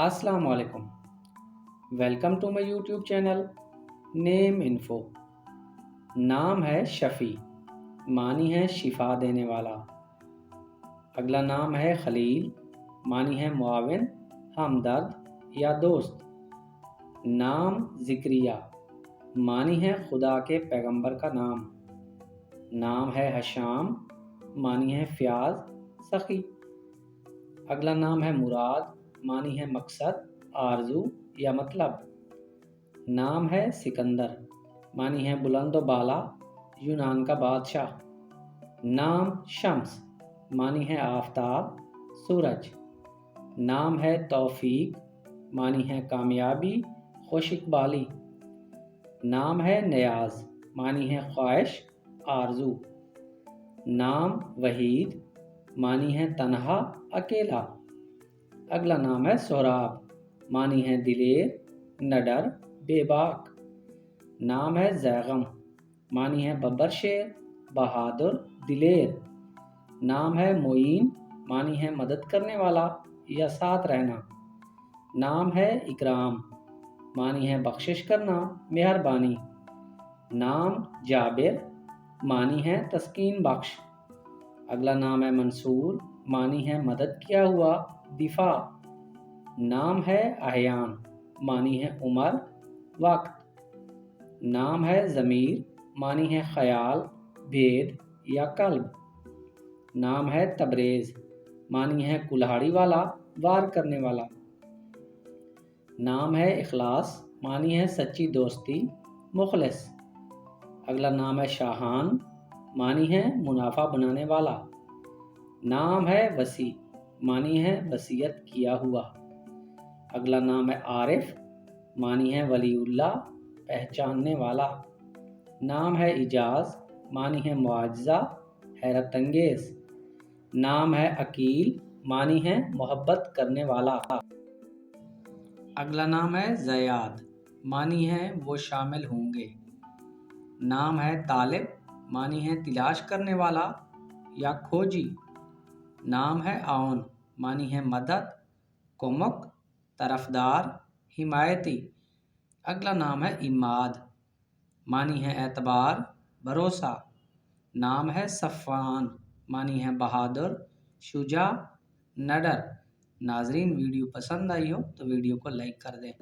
السلام علیکم، welcome to my YouTube channel name info. نام ہے شفیع، معنی ہے شفا دینے والا۔ اگلا نام ہے خلیل، معنی ہے معاون، ہمدرد یا دوست۔ نام ذکریہ، معنی ہے خدا کے پیغمبر کا نام۔ نام ہے حشام، معنی ہے فیاض، سخی۔ اگلا نام ہے مراد، معنی ہے مقصد، آرزو یا مطلب۔ نام ہے سکندر، معنی ہے بلند و بالا، یونان کا بادشاہ۔ نام شمس، معنی ہے آفتاب، سورج۔ نام ہے توفیق، معنی ہے کامیابی، خوش اقبالی۔ نام ہے نیاز، معنی ہے خواہش، آرزو۔ نام وحید، معنی ہے تنہا، اکیلا۔ اگلا نام ہے سہراب، معنی ہے دلیر، نڈر، بے باک۔ نام ہے زیغم، معنی ہے ببر شیر، بہادر، دلیر۔ نام ہے معین، معنی ہے مدد کرنے والا یا ساتھ رہنا۔ نام ہے اکرام، معنی ہے بخشش کرنا، مہربانی۔ نام جابر، معنی ہے تسکین بخش۔ اگلا نام ہے منصور، معنی ہے مدد کیا ہوا، دفاع۔ نام ہے احیان، معنی ہے عمر، وقت۔ نام ہے ضمیر، معنی ہے خیال، بھید یا قلب۔ نام ہے تبریز، معنی ہے کلہاڑی والا، وار کرنے والا۔ نام ہے اخلاص، معنی ہے سچی دوستی، مخلص۔ اگلا نام ہے شاہان، معنی ہے منافع بنانے والا۔ نام ہے وسیع، معنی ہے وصیت کیا ہوا۔ اگلا نام ہے عارف، معنی ہے ولی اللہ، پہچاننے والا۔ نام ہے اجاز، معنی ہے معجزہ، حیرت انگیز۔ نام ہے عقیل، معنی ہے محبت کرنے والا۔ اگلا نام ہے زیاد، معنی ہے وہ شامل ہوں گے۔ نام ہے طالب، معنی ہے تلاش کرنے والا یا کھوجی۔ نام ہے عون، معنی ہے مدد، کمک، طرفدار، حمایتی۔ اگلا نام ہے عماد، معنی ہے اعتبار، بھروسہ۔ نام ہے صفوان، معنی ہے بہادر، شجاع، نڈر۔ ناظرین، ویڈیو پسند آئی ہو تو ویڈیو کو لائک کر دیں۔